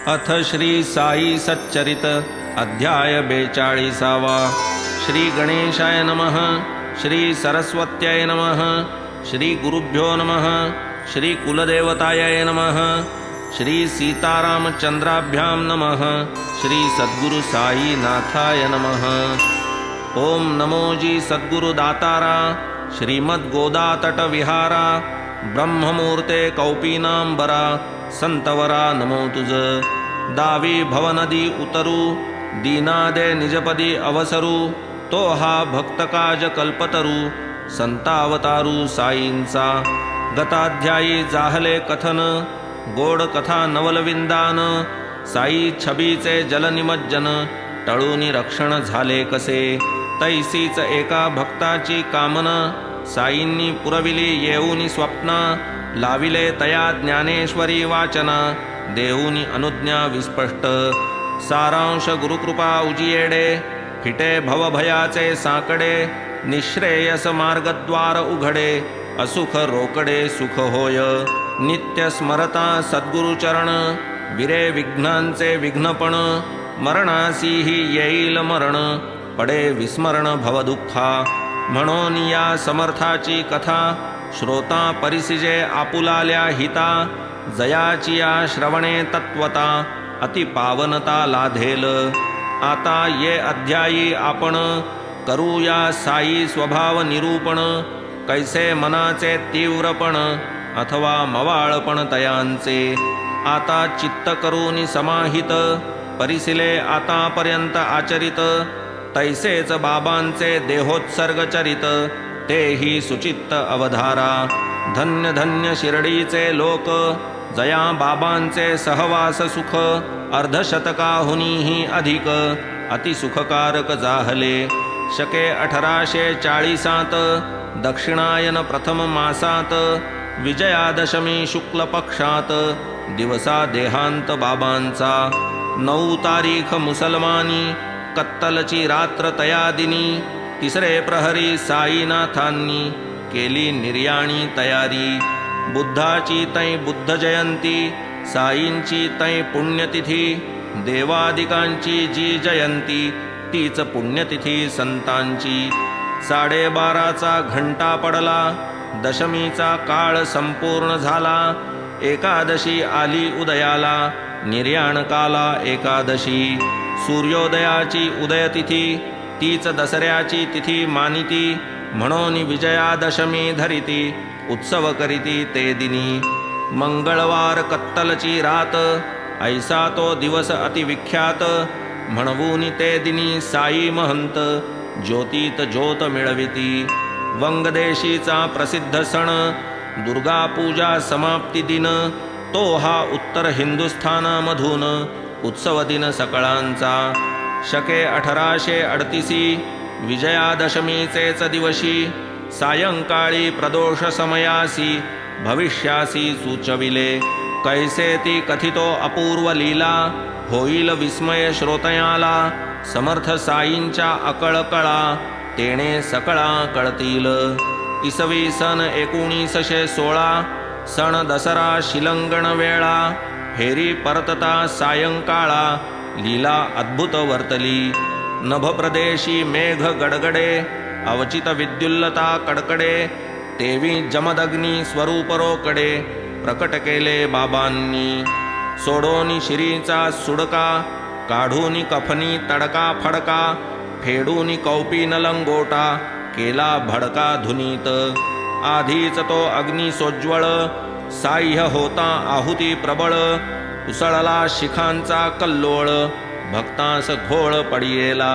अथ श्री साई सच्चरित अध्याय 42। श्री गणेशाय नमः। श्री सरस्वत्याय नमः। श्री गुरुभ्यो नमः। श्री कुलदेवताय नमः। श्री सीतारामचंद्राभ्यां नमः। श्री सद्गुरु साई नाथाय नमः। ओम नमो जी सद्गुरु दातारा श्रीमद गोदा तट विहारा ब्रह्ममूर्ते कौपीनांबरा संतवरा नमो तुझ। दावी भवनदी उतरू दीनादे निजपदी अवसरू तो हा भक्तकाज कल्पतरू संतावतारू साईंचा। गताध्यायी जाहले कथन गोड कथा नवलविंदान साई छबीचे जलनिमज्जन टळूनी रक्षण झाले कसे। तैसीच एका भक्ताची कामना साईंनी पुरविली येऊनी स्वप्ना लाविले तया ज्ञानेश्वरी वाचना देऊनी अनुज्ञा विस्पष्ट। सारांश गुरुकृपा उजियेडे फिटे भवभयाचे साकडे निश्रेयस मार्गद्वार उघडे असुख रोकडे सुख होय। नित्य स्मरता सद्गुरुचरण विरे विघ्नांचे विघ्नपण मरणासीही येईल मरण पडे विस्मरण भवदुःखा। म्हणून या समर्थाची कथा श्रोता परिसिजे आपुलाल्या हिता जयाची या श्रवणे तत्वता अति पावनता लाधेल। आता ये अध्यायी आपण करूया साई स्वभाव निरूपण कैसे मनाचे तीव्रपण अथवा मवाळपण तयांचे। आता चित्त करूनी समाहित परिसिले आतापर्यंत आचरित तैसेच बाबांचे देहोत्सर्ग चरित तेही सुचित्त अवधारा। धन्य धन्य शिर्डीचे लोक जया बाबांचे सहवास सुख अर्धशतकाहुनीही अधिक अतिसुखकारक जाहले। शके 1840 दक्षिणायन प्रथम मासात विजयादशमी शुक्ल पक्षात दिवसा देहांत बाबांचा। 9 तारीख मुसलमानी कत्तलची रात्र तयादिनी तिसरे प्रहरी साईनाथांनी केली निर्याणी तयारी। बुद्धाची तै बुद्ध जयंती साईंची तै पुण्यतिथी देवादिकांची जी जयंती तीच पुण्यतिथी संतांची। 12:30 घंटा पडला दशमीचा काळ संपूर्ण झाला। एकादशी आली उदयाला निर्याण काला एकादशी। सूर्योदयाची उदयतिथी तीच दसऱ्याची तिथी मानिती म्हणून विजयादशमी धरिती उत्सव करीती ते दिनी। मंगळवार कत्तलची रात ऐसा तो दिवस अतिविख्यात म्हणवून ते दिनी साई महंत ज्योतीत ज्योत मिळविती। वंगदेशीचा प्रसिद्ध सण दुर्गा पूजा समाप्ती दिन तो हा उत्तर हिंदुस्थानामधून उत्सव दिन सकळांचा। शके 1838 विजयादशमीचेच दिवशी सायंकाळी प्रदोष समयासी भविष्यासी सूचविले। कैसे ती कथितो अपूर्व लीला होईल विस्मय श्रोतयाला। समर्थ साईंच्या अकळकळा तेणे सकळा कळतील। इसवी सन 1916 सण दसरा शिलंगण वेळा हेरी परतता सायंकाळा लीला अद्भुत वर्तली। नभप्रदेशी मेघ गडगडे अवचित विद्युल्लता कडकडे तेवी जमदग्नी स्वरूप रोकडे प्रकट केले बाबांनी। सोडोनी शिरीचा सुडका काढूनी कफनी तडका फडका फेडूनी कौपीन लंगोटा केला भडका धुनीत। आधीच तो अग्नी सोज्वळ साह्य होता आहुती प्रबळ उसळला शिखांचा कल्लोळ भक्तांस घोळ पडियेला।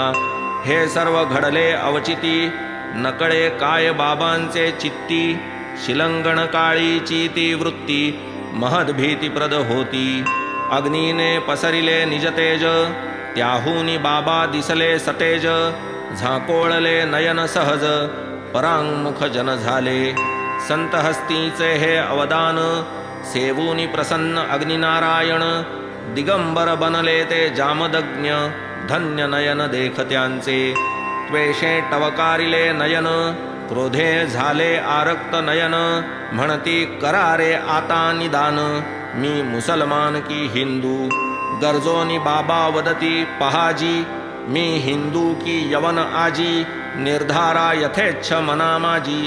हे सर्व घडले अवचिती नकळे काय बाबांचे चित्ती। शिलंगण काळीची ती वृत्ती महद भीतीप्रद होती। अग्नीने पसरिले निजतेज त्याहूनी बाबा दिसले सतेज। झाकोळले नयन सहज परांगमुख जन झाले। संत हस्तीचे हे अवदान सेवूनी प्रसन्न अग्निनारायण दिगंबर बनले ते जामदग्न्य धन्य नयन देखत्यांचे। त्वेषे टवकारिले नयन क्रोधे झाले आरक्त नयन म्हणती करारे आता निदान मी मुसलमान की हिंदू। गरजोनी बाबा वदती पहाजी, मी हिंदू की यवन आजी, निर्धारा यथेच्छ मना माझी,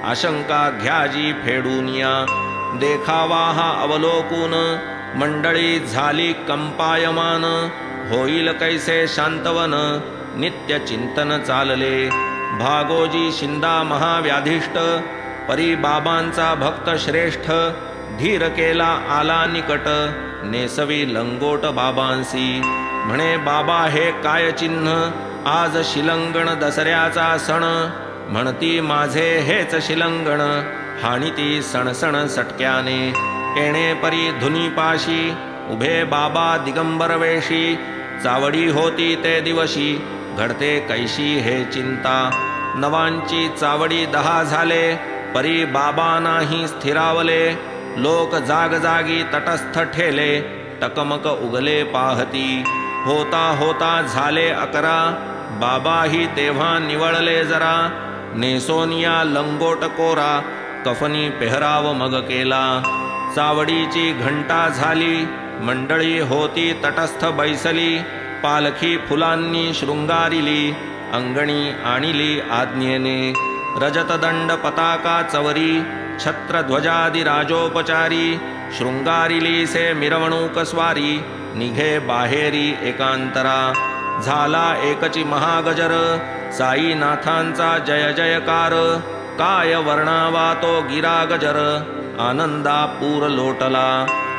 आशंका घ्याजी फेडूनिया, देखावा हा अवलोकून, मंडळी झाली कंपायमान, होईल कैसे शांतवन, नित्य चिंतन चालले, भागोजी शिंदा महाव्याधिष्ट, परी बाबांचा भक्त श्रेष्ठ, धीर केला आला निकट, नेसवी लंगोट बाबांसी, म्हणे बाबा हे काय चिन्ह, आज शिलंगण दसऱ्याचा सण, म्हणती माझे हेच शिलंगण, हाणिती सणसण सटक्याने, येणे परी धुनीपाशी, उभे बाबा दिगंबर वेशी, चावडी होती ते दिवशी, घडते कैशी हे चिंता, नवांची चावडी 10 झाले, परी बाबा नाही स्थिरावले, लोक जागजागी तटस्थ ठेले, टकमक उगले पाहती, होता होता झाले 11, बाबाही तेव्हा निवळले जरा, नेसोनिया लंगोट कोरा, कफनी पेहराव मग केला, चावडीची घंटा झाली, मंडळी होती तटस्थ बैसली, पालखी फुलांनी शृंगारिली, अंगणी आणिली आज्ञेने, रजतदंड पताका चवरी, छत्रध्वजादि राजोपचारी, शृंगारिली से मिरवणूक स्वारी, निघे बाहेरी एकांतरा, झाला एकची महागजर, साईनाथांचा जय जयकार, काय वर्णावा तो गिरागजर, आनंदा पूर लोटला,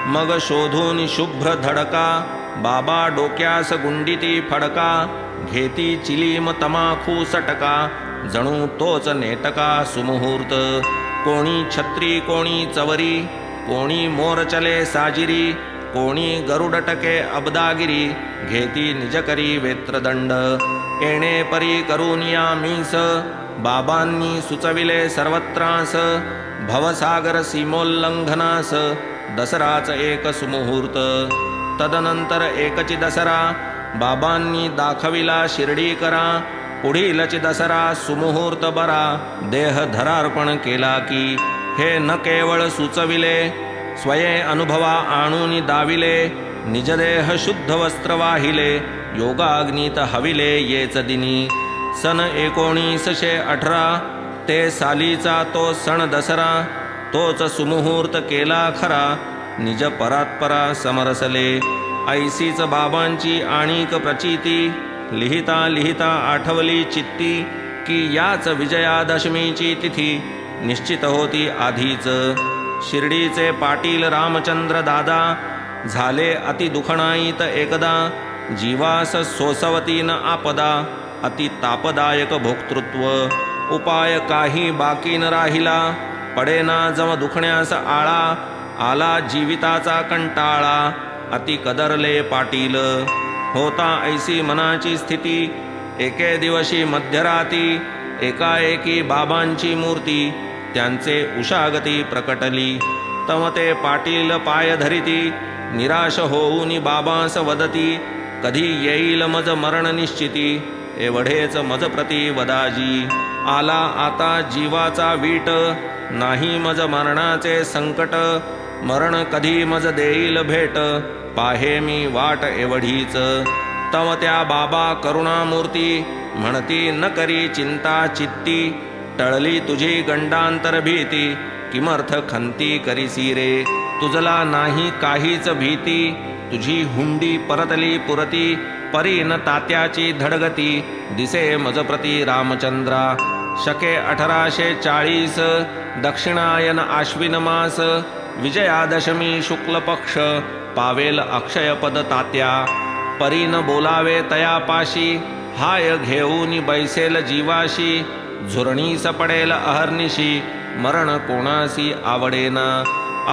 मग शोधून शुभ्र धडका, बाबा डोक्यास गुंडीती फडका, घेती चिलीम तमाखू सटका, जणू तोच नेटका सुमुहूर्त, कोणी छत्री कोणी चवरी, कोणी मोरचले साजिरी, कोणी गरुडटके अब्दागिरी, घेती निजकरी वेत्रदंड, येणे परी करूनिया मीस, बाबांनी सुचविले सर्वत्रास, भवसागर सीमोल्लंघनास, दसराच एक सुमुहूर्त, तदनंतर एकची दसरा, बाबांनी दाखविला शिर्डीकरा, पुढीलची दसरा सुमुहूर्त बरा, देह धरार्पण केला की, हे न केवळ सुचविले, स्वये अनुभवा आणून दाविले, निजदेह शुद्ध वस्त्र वाहिले, योगाग्नीत हविले येच दिनी, सन 1918 ते सालीचा तो सण दसरा, तोच सुमुहूर्त केला खरा, निज परात्परा समरसले, ऐसीच बाबांची आणिक प्रचिती, लिहिता लिहिता आठवली चित्ती, की याच विजयादशमीची तिथी निश्चित होती आधीच, शिर्डीचे पाटील रामचंद्र दादा, झाले अति दुखणाईत एकदा, जीवास सोसवतीन आपदा, अति तापदायक भोक्तृत्व, उपाय काही बाकी न राहिला, पडेना जम दुखण्यास आळा, आला जीविताचा कंटाळा, अति कदरले पाटील, होता ऐसी मनाची स्थिती, एके दिवशी मध्यराती, एकाएकी बाबांची मूर्ती, त्यांचे उशागती प्रकटली, तमते पाटील पाय धरिती, निराश होऊनी बाबांस वदती, कधी येईल मज मरण निश्चिती, एवढेच मज प्रती वदाजी, आला आता जीवाचा वीट, नाही मज मरणाचे संकट, मरण कधी मज देईल भेट, पाहे मी वाट एवढीच, तव त्या बाबा करुणामूर्ती, म्हणती न करी चिंता चित्ती, टळली तुझी गंडांतर भीती, किमर्थ खंती करीसी रे, तुझला नाही काहीच भीती, तुझी हुंडी परतली पुरती, परीन तात्याची धडगती, दिसे मजप्रती रामचंद्रा, शके 1840 दक्षिणायन आश्विन मास, विजयादशमी शुक्ल पक्ष, पावेल अक्षयपद तात्या, परीन बोलावे तयापाशी, हाय घेऊनी बैसेल जीवाशी, झुरणीस पडेल अहर्निशी, मरण कोणासी आवडेना,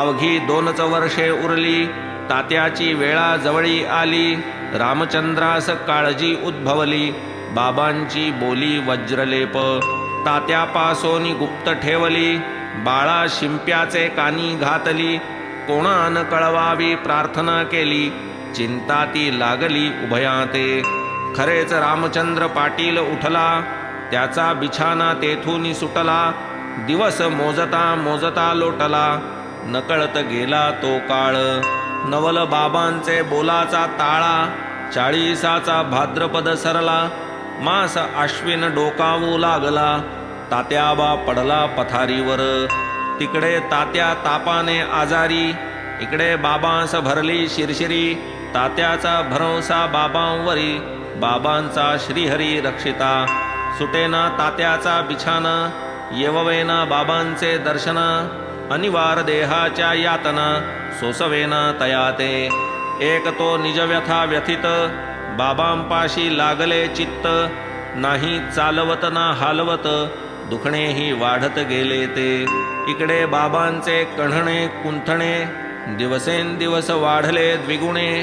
अवघी 2च वर्षे उरली, तात्याची वेळा जवळी आली, रामचंद्रास काळजी उद्भवली, बाबांची बोली वज्रलेप, तात्यापासोनी गुप्त ठेवली, बाळा शिंप्याचे कानी घातली, कोणान कळवावी प्रार्थना केली, चिंता ती लागली उभयाते, खरेच रामचंद्र पाटील उठला, त्याचा बिछाना तेथून सुटला, दिवस मोजता मोजता लोटला, नकळत गेला तो काळ, नवल बाबांचे बोलाचा ताळा, 40चा भाद्रपद सरला, मास आश्विन डोकावू लागला, तात्याबा पडला पथारीवर. तिकडे तात्या तापाने आजारी, इकडे बाबांस भरली शिरशिरी, तात्याचा भरवसा बाबांवरी, बाबांचा श्रीहरी रक्षिता. सुटेना तात्याचा बिछाना, येववेना बाबांचे दर्शना, अनिवार देहाच्या यातना, सोसवेना तयाते. एक तो निज व्यथा व्यथित, बाबांपाशी लागले चित्त, नाही चालवत ना हालवत, दुखणेही वाढत गेले ते. इकडे बाबांचे कण्हणे कुंथणे, दिवसेंदिवस वाढले द्विगुणे,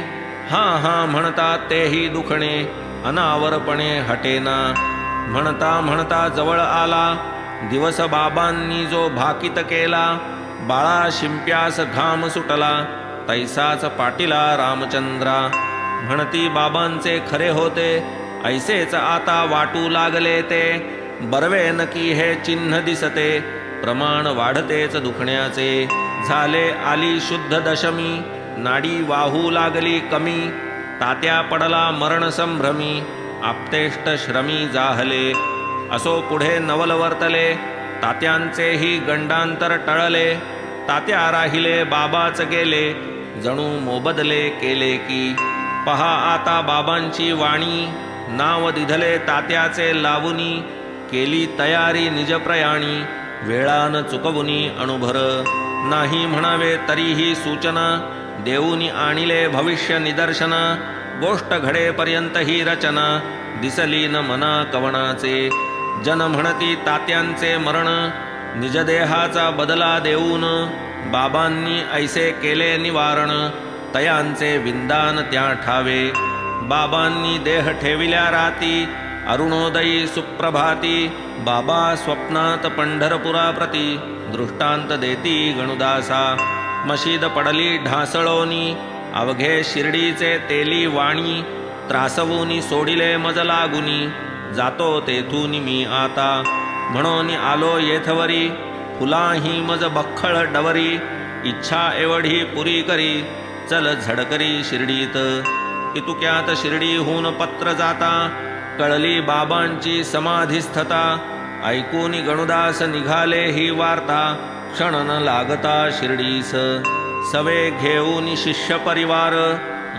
हा हा म्हणता तेही दुखणे, अनावरपणे हटेना. म्हणता म्हणता जवळ आला, दिवस बाबांनी जो भाकित केला, बाळा शिंप्यास घाम सुटला, तैसाच पाटीला रामचंद्रा. म्हणती बाबांचे खरे होते, ऐसेच आता वाटू लागले ते. बर्वे नकी हे चिन्ह दिसते, प्रमाण वाढतेच दुखण्याचे. झाले आली शुद्ध दशमी, नाडी वाहू लागली कमी, तात्या पडला मरण संभ्रमी, आप्तेष्ट श्रमी जाहले. असो पुढे नवल वर्तले, तात्यांचेही गंडांतर टळले. तात्या राहिले बाबाच गेले, जणू मोबदले केले की. पहा आता बाबांची वाणी, नाव दिधले तात्याचे लावुनी, केली तयारी निज प्रयाणी, वेळान चुकवुनी अणुभर. नाही म्हणावे तरीही सूचना, देऊनी आणिले भविष्य निदर्शना. गोष्ट घडेपर्यंत ही रचना, दिसली न मना कवणाचे. जन म्हणती तात्यांचे मरण, निज देहाचा बदला देऊन, बाबांनी ऐसे केले निवारण, तयांचे विंदान त्या ठावे. बाबांनी देह ठेविल्या राती, अरुणोदयी सुप्रभाती, बाबा स्वप्नात पंढरपुराप्रती, दृष्टांत देती गणुदासा. मशीद पडली ढासळोनी, अवघे शिर्डीचे तेली वाणी, त्रासवूनी सोडिले मज लागुनी, जातो तेथून मी आता. म्हणून आलो येथवरी, फुलाही मज बख्खळ डवरी, इच्छा एवढी पुरी करी, चल झडकरी शिर्डीत. इतुक्यात शिर्डीहून पत्र जाता, कळली बाबांची समाधीस्थता. ऐकून गणुदास निघाले ही वार्ता, क्षण न लागता शिर्डीस. सवे घेऊन शिष्य परिवार,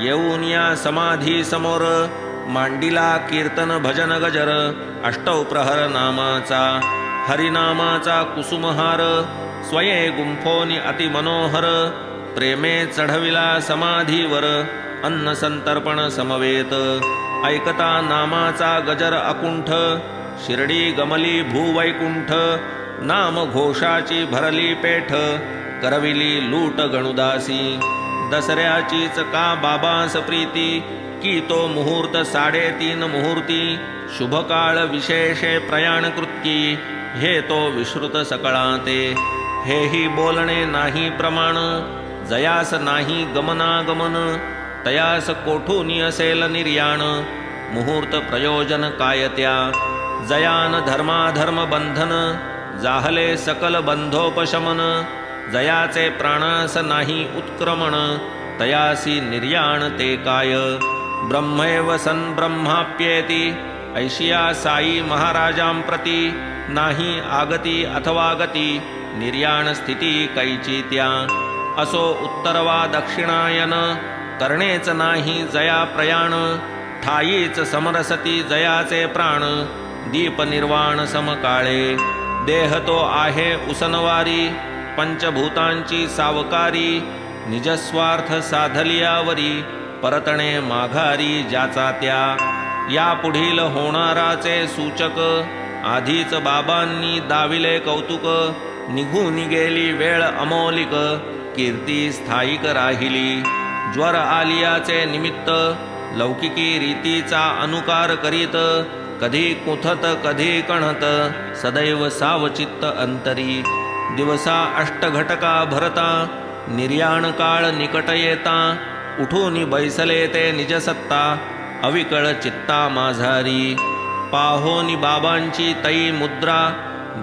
येऊन या समाधी समोर, मांडिला कीर्तन भजन गजर, अष्टौ प्रहर नामाचा. हरिनामाचा कुसुमहार, स्वये गुंफोनी अति मनोहर, प्रेमे चढविला समाधीवर, अन्न संतर्पण समवेत. ऐकता नामाचा गजर अकुंठ, शिर्डी गमली भूवैकुंठ. नाम घोषाची भरली पेठ, करविली लूट गणुदासी. दसऱ्याचीच का बाबास प्रीती, की तो मुहूर्त 3:30 मुहूर्ती. शुभकाळ विशेषे प्रयाण कृत्की, हे तो विश्रुत सकळाते. हेही बोलणे नाही प्रमाण, जयास नाही गमनागमन, तयास कोठूनी असेल निर्याण. मुहूर्त प्रयोजन काय त्या, जयान धर्माधर्म बंधन, जाहले सकल बंधोपशमन. जयाचे प्राणास नाही उत्क्रमण, तयासी निर्याण ते काय. ब्रह्मैव सन् ब्रह्माप्येति, ऐशिया साई महाराजांप्रती. नाही आगती अथवा गती, निर्याण स्थिती कैची त्या. असो उत्तर वा दक्षिणायन, करणेच नाही जया प्रयाण. ठाईच समरसती जयाचे प्राण, दीप निर्वाण समकाळे. देह तो आहे उसनवारी, पंचभूतांची सावकारी. निजस्वार्थ साधलियावरी, परतणे माघारी ज्याचा त्या. या पुढील होणाराचे सूचक, आधीच बाबांनी दाविले कौतुक. निघून गेली वेळ अमोलिक, कीर्ती स्थायिक राहिली. ज्वर आलियाचे निमित्त, लौकिकी रीतीचा अनुकार करीत. कधी कुथत कधी कणत, सदैव सावचित्त अंतरी. दिवसा अष्टघटका भरता, निर्याण काळ निकट येता. उठून बैसले ते निजसत्ता, अविकळ चित्ता माझारी. पाहोनी बाबांची तई मुद्रा,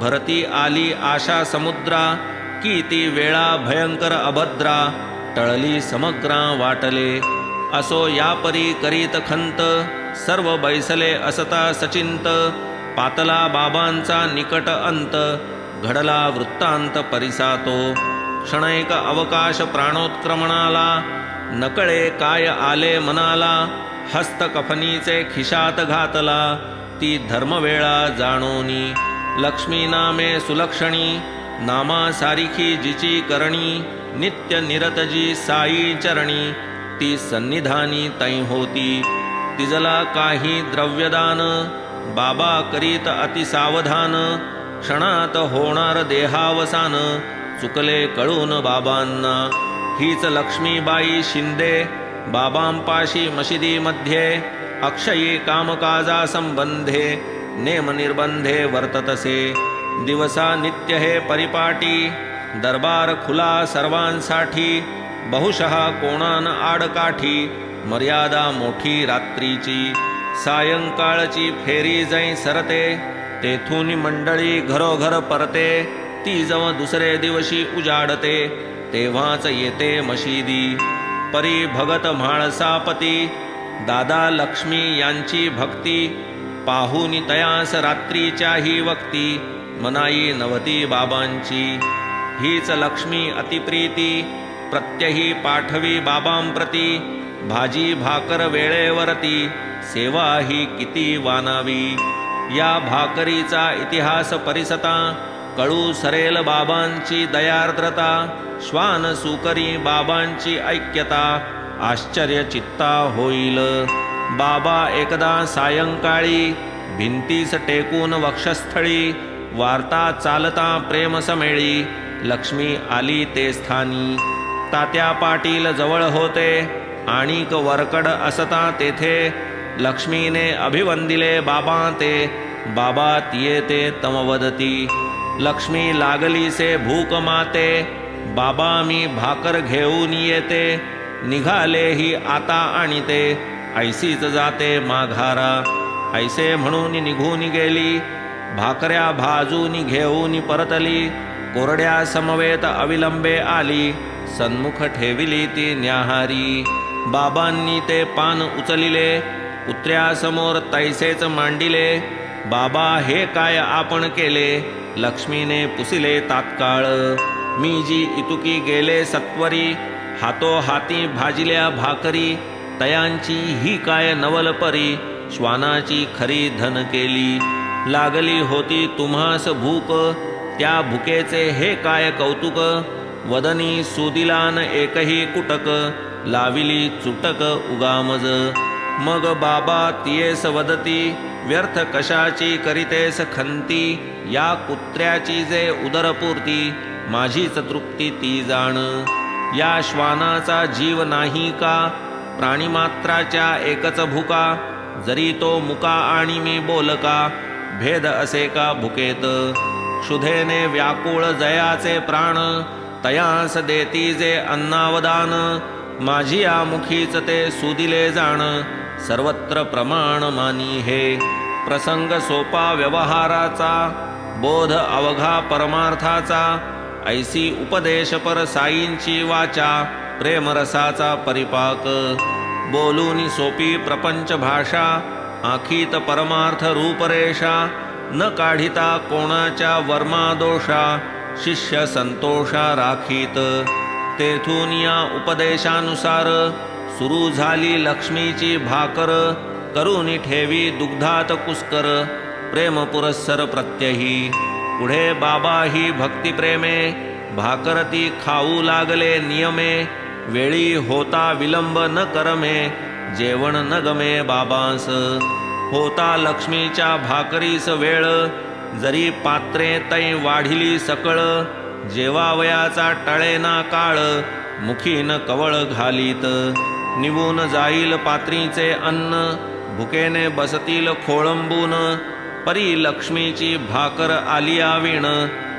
भरती आली आशा समुद्रा. की ती वेळा भयंकर अभद्रा, टळली समग्रा वाटले. असो यापरी करीत खंत, सर्व बैसले असता सचिंत. पातला बाबांचा निकट अंत, घडला वृत्तांत परिसातो. क्षणैक अवकाश प्राणोत्क्रमणाला, नकळे काय आले मनाला. हस्त कफनीचे खिशात घातला, ती धर्मवेळा जाणोनी. लक्ष्मी नामे सुलक्षणी, नामा सारिखी जिची करणी. नित्य निरत जी साई चरणी, ती सन्निधानी तै होती. तिजला काही द्रव्यदान, बाबा करीत अतिसावधान. क्षणात होणार देहावसान, चुकले कळून बाबांना. हीच लक्ष्मीबाई शिंदे, बाबांपाशी मशिदीमध्ये. अक्षयी कामकाजा संबंधे, नेम निर्बंधे वर्ततसे. दिवसा नित्य हे परिपाटी, दरबार खुला सर्वांसाठी. बहुशः कोणान आडकाठी, मर्यादा मोठी रात्रीची. सायंकाळची फेरी जै सरते, तेथून मंडळी घरोघर परते. ती जव दुसरे दिवशी उजाडते, तेव्हाच येते मशिदी. परी भगत म्हाळसापती, दादा लक्ष्मी यांची भक्ती. पाहुनी तयास रात्रीच्याही वक्ती, मनाई नवती बाबांची. हीच लक्ष्मी अतिप्रीती, प्रत्यही पाठवी बाबांप्रती. भाजी भाकर वेळेवरती, सेवा ही किती वानावी. या भाकरीचा इतिहास परिसता, कळू सरेल बाबांची दयार्द्रता. श्वान सुकरी बाबांची ऐक्यता, आश्चर्य चित्ता होईल. बाबा एकदा सायंकाळी, भिंतीस टेकून वक्षस्थळी. वार्ता चालता प्रेम समेळी, लक्ष्मी आली ते स्थानी. तात्या पाटील जवळ होते, आणिक वरकड असता तेथे. लक्ष्मीने अभिवंदिले बाबा ते, बाबा तिये ते तमवदती. लक्ष्मी लागलीसे भूक माते, बाबा मी भाकर घेऊन येते. निघाले ही आता आणिते, ऐसीच जाते माघारा. ऐसे म्हणून निघून गेली, भाकऱ्या भाजून घेऊन परतली. कोरड्या समवेत अविलंबे आली, सन्मुख ठेविली ती न्याहारी. बाबांनी ते पान उचलिले, पुत्र्यासमोर तैसेच मांडिले. बाबा हे काय आपण केले, लक्ष्मीने पुसिले तात्काळ. मी जी इतुकी गेले सत्वरी, हातो हाती भाजिल्या भाकरी. तयांची ही काय नवल परी, श्वानाची खरी धन केली. लागली होती तुम्हास भूक, त्या भुकेचे हे काय कौतुक. वदनी सुदिलान एकही कुटक, लाविली चुटक उगामज. मग बाबा तियेस वदती, व्यर्थ कशाची करीतेस खंती. या कुत्र्याची जे उदरपूर्ती, माझीच तृप्ती ती जाण. या श्वानाचा जीव नाही का, प्राणीमात्राच्या एकच भुका. जरी तो मुका आणि मी बोलका, भेद असे का भुकेत. क्षुधेने व्याकुळ जयाचे प्राण, तयास देती जे अन्नावदान. माझी या मुखीच ते सुदिले जाण, सर्वत्र प्रमाण मानी हे. प्रसंग सोपा व्यवहाराचा, बोध अवघा परमार्थाचा. ऐसी उपदेशपर साईंची वाचा, प्रेमरसाचा परिपाक. बोलूनी सोपी प्रपंच भाषा, आखीत परमार्थ रूपरेषा. न काढिता कोणाच्या वर्मा दोषा, शिष्य संतोषा राखीत. तेथून या उपदेशानुसार, सुरू झाली लक्ष्मीची भाकर. करूनी ठेवी दुग्धात कुस्कर, प्रेम पुरस्सर प्रत्यही. पुढे बाबा ही भक्तिप्रेमे, भाकर ती खाऊ लागले नियमे. वेळी होता विलंब न करमे, जेवण न गमे बाबांस. होता लक्ष्मीच्या भाकरीस वेळ, जरी पात्रे तै वाढिली सकळ. जेवावयाचा टळेना काळ, मुखीन कवळ घालीत. निवून जाईल पात्रीचे अन्न, भुकेने बसतील खोळंबून. परी लक्ष्मीची भाकर आलिया विण,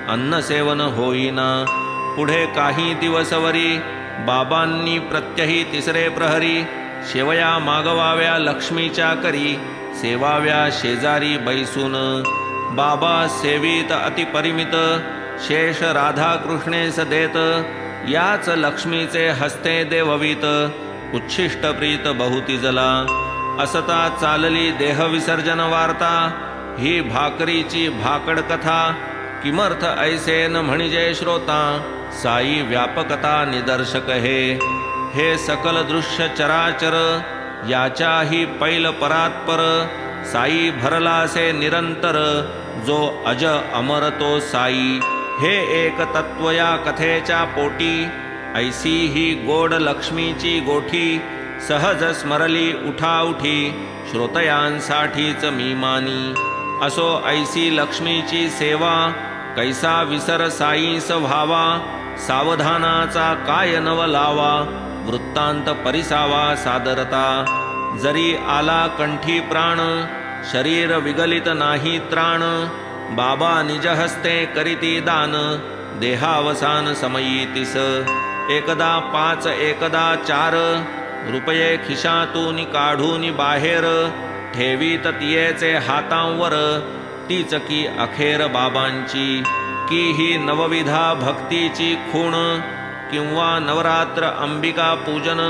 अन्न सेवन होईना. पुढे काही दिवसवरी, बाबांनी प्रत्यही तिसरे प्रहरी. शेवया मागवाव्या लक्ष्मीच्या करी, सेवाव्या शेजारी बैसून. बाबा सेवित अतिपरिमित, शेष राधाकृष्णेस देत. याच लक्ष्मीचे हस्ते देववीत उच्छिष्ट प्रीत बहुती जला असता चालली देह विसर्जन वार्ता ही भाकरीची भाकड कथा किमर्थ ऐसे न म्हणजे श्रोता साई व्यापकता निदर्शक हे सकल दृश्य चराचर याच्याही पैल परात्पर साई भरलासे निरंतर जो अज अमर तो साई हे एक तत्व या कथेच्या पोटी ऐसी ही गोड लक्ष्मीची गोठी सहज स्मरली उठाउठी श्रोतयांसाठीच मी मानी असो ऐसी लक्ष्मीची सेवा कैसा विसर साईस व्हावा सावधानाचा काय नव लावा वृत्तांत परिसावा सादरता जरी आला कंठी प्राण शरीर विगलित नाही त्राण बाबा निज हस्ते करीती दान देहावसान समयीतिस एकदा 5 एकदा 4 रुपये खिशातून काढून बाहेर ठेवीत तियेचे हातांवर तीच की अखेर बाबांची की ही नवविधा भक्तीची खूण किंवा नवरात्र अंबिका पूजन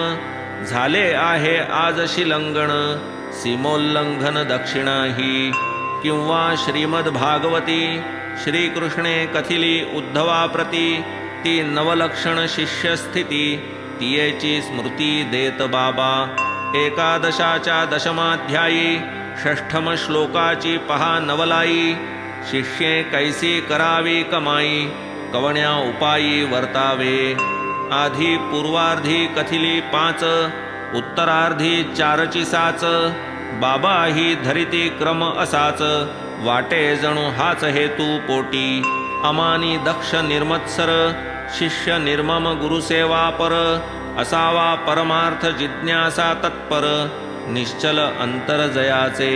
झाले आहे आज शिलंगण सीमोल्लंघन दक्षिणा ही किंवा श्रीमद भागवती श्रीकृष्णे कथिली उद्धवाप्रती ती नवलक्षण शिष्यस्थिती तियेची स्मृती देत बाबा एकादशाच्या दशमाध्यायी 6ष्ठम श्लोकाची पहा नवलाई शिष्ये कैसी करावी कमाई कवण्या उपायी वर्तावे आधी पूर्वार्धी कथिली 5 उत्तरार्धी 4ची 7 बाबा ही धरिती क्रम असाच वाटे जणू हाच हेतू पोटी अमानी दक्ष निर्मत्सर शिष्य निर्मम गुरुसेवापर असावा परमार्थ जिज्ञासा तत्पर निश्चल अंतर जयाचे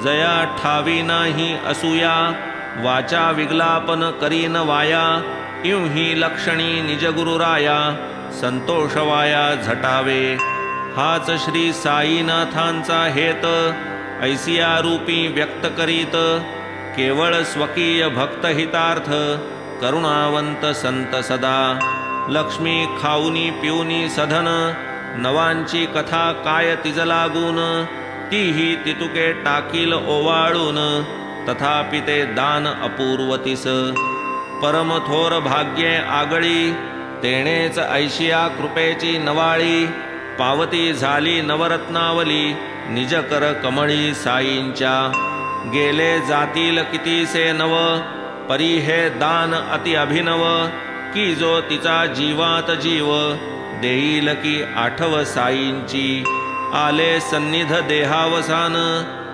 जया ठावी नाही असूया वाचा विग्लापन करीन वाया इं ही लक्षणी निजगुरुराया संतोषवाया झटावे हाच श्री साईनाथांचा हेत ऐसिया रूपी व्यक्त करीत केवळ स्वकीय भक्तहितार्थ करुणावंत संत सदा लक्ष्मी खाऊनी पिऊनी सधन नवांची कथा काय तिज लागून तीही तितुके टाकील ओवाळून तथापि ते दान अपूर्वतीस परम थोर भाग्ये आगळी तेणेच ऐशिया कृपेची नवाळी पावती झाली नवरत्नावली निजकर कमळी साईंच्या गेले जातील कितीसे नव परी हे दान अति अभिनव की जो तिचा जीवात जीव देईल की आठव साईंची आले सन्निध देहावसान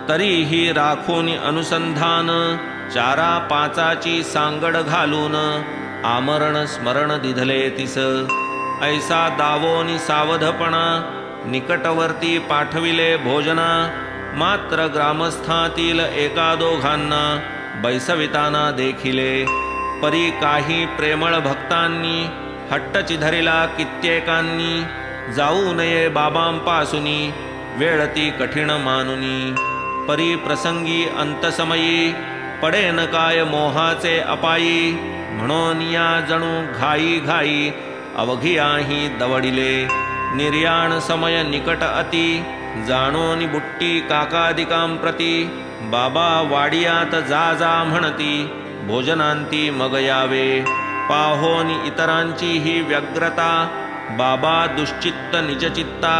तरीही राखून अनुसंधान 4-5ची सांगड घालून आमरण स्मरण दिधले तिस ऐसा दावोनी सावधपणा निकटवर्ती पाठविले भोजना मात्र ग्रामस्थातील एका दोघांना बैसविताना देखिले परी काही प्रेमळ भक्तांनी हट्ट धरिला कित्येकांनी जाऊ नये बाबांपासूनी वेळती कठीण मानुनी परी प्रसंगी अंतसमयी पडेन काय मोहाचे अपायी म्हणून या जणू घाई घाई अवघियाही दवडिले निर्याण समय निकट अति जाणोनी बुट्टी काकादिकांप्रती बाबा वाडियात जा जा म्हणती भोजनांती मग यावे पाहोनी इतरांची ही व्यग्रता बाबा दुश्चित्त निजचित्ता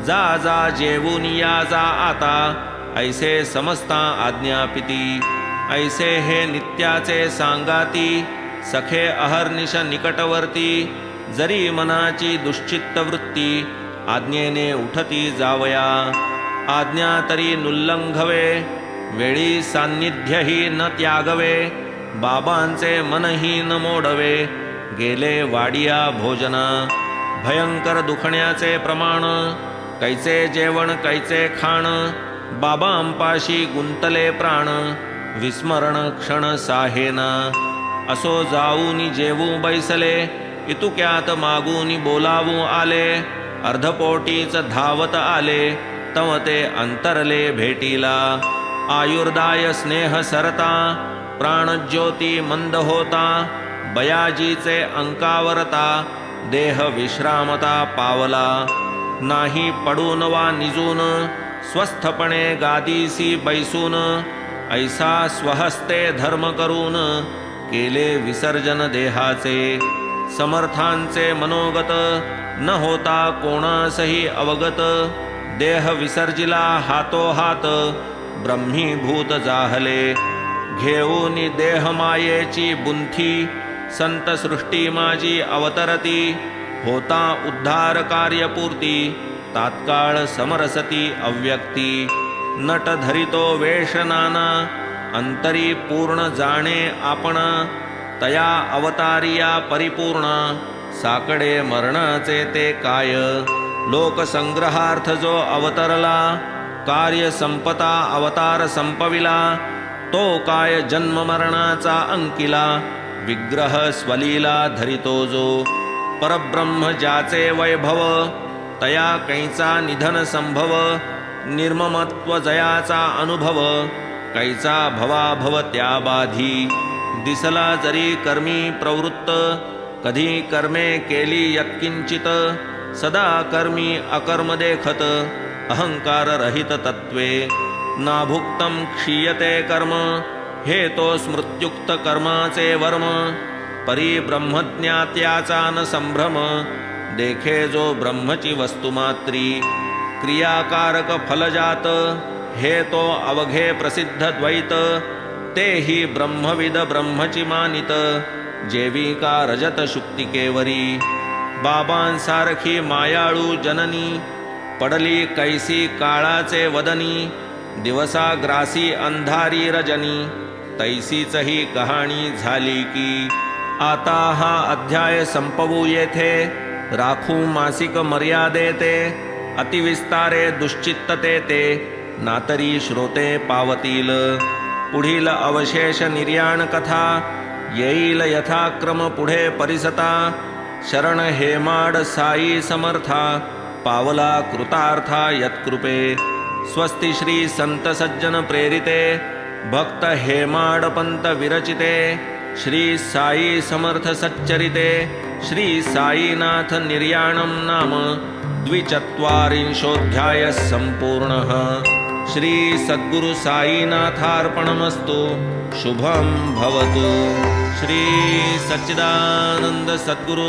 जा जा जेवून या जा आता ऐसे समजता आज्ञापिती ऐसे हे नित्याचे सांगाती सखे अहर्निश निकटवर्ती जरी मनाची दुश्चित्त वृत्ती आज्ञेने उठती जावया आज्ञा तरी नुल्लंघवे वेळी सान्निध्यही न त्यागवे बाबांचे मनही न मोडवे गेले वाडिया भोजना भयंकर दुखण्याचे प्रमाण कैचे जेवण कैचे खाण बाबांपाशी गुंतले प्राण विस्मरण क्षण साहेना असो जाऊनी जेवू बैसले इतुक्यात मागूनी बोलावू आले अर्धपोटीच धावत आले तव ते अंतरले भेटीला आयुर्दाय स्नेह सरता प्राणज्योती मंद होता बयाजीचे अंकावरता देह विश्रामता पावला. नाही पडून वा निजून स्वस्थपणे गादीसी बैसून, ऐसा स्वहस्ते धर्म करून केले विसर्जन देहाचे. समर्थांचे मनोगत न होता कोणासही अवगत, देह विसर्जिला हातोहात ब्रह्मीभूत जाहले. घेऊन देह मायेची बुंथी संत सृष्टी माझी अवतरती. होता उद्धार कार्यपूर्ती तात्काळ समरसती अव्यक्ती. नट धरितो वेश नाना अंतरी पूर्ण जाणे आपण, तया अवतारिया परिपूर्ण साकडे मरणाचे ते काय. लोकसंग्रहार्थ जो अवतरला कार्य संपता अवतार संपविला. तो काय जन्म मरणाचा अंकिला, विग्रह स्वलीला धरितो जो. परब्रह्म ज्याचे वैभव तया कैचा निधन संभव. निर्ममत्व जयाचा अनुभव कैचा भवाभव त्या बाधी. दिसला जरी कर्मी प्रवृत्त कधी कर्मे केली यत्किंचित. सदा कर्मी अकर्म देखत अहंकार रहित तत्वे. नाभुक्तम क्षीयते कर्म हे तो स्मृत्युक्त कर्माचे वर्म. परी ब्रह्मज्ञात्याचा न संभ्रम देखे जो ब्रह्मची वस्तुमात्री. क्रियाकारक फलजात हे तो अवघे प्रसिद्ध द्वैत. तेही ब्रह्मविद ब्रह्मची मानित जेविका रजत शुक्तिकेवरी. बाबांसारखी मायाळू जननी पडली कैसी काळाचे वदनी. दिवसा ग्रासी अंधारी रजनी तैसीच ही कहाणी झाली की. आता हा अध्याय संपवू येथे राखू मासिक मर्यादेते. अतिविस्तारे दुश्चित्तते ते नातरी श्रोते पावतील. पुढील अवशेष निर्याण कथा येईल यथाक्रम पुढे परिसता. शरण हेमाड साई समर्था पावला कृतार्था यत्कृपे. स्वस्ति श्री संत सज्जन प्रेरिते भक्त हेमाड पंत विरचिते. श्री साई समर्थ सच्चरिते श्री साईनाथ निर्याणं नाम द्विचत्वारिंशोऽध्यायः सम्पूर्णः. श्री सद्गुरु साईनाथार्पणमस्तु. शुभं भवतु. श्री सच्चिदानंद सद्गुरु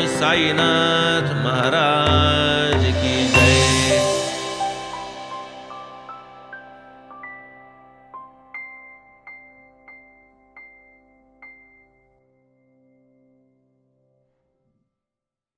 साईनाथ महाराज की जय.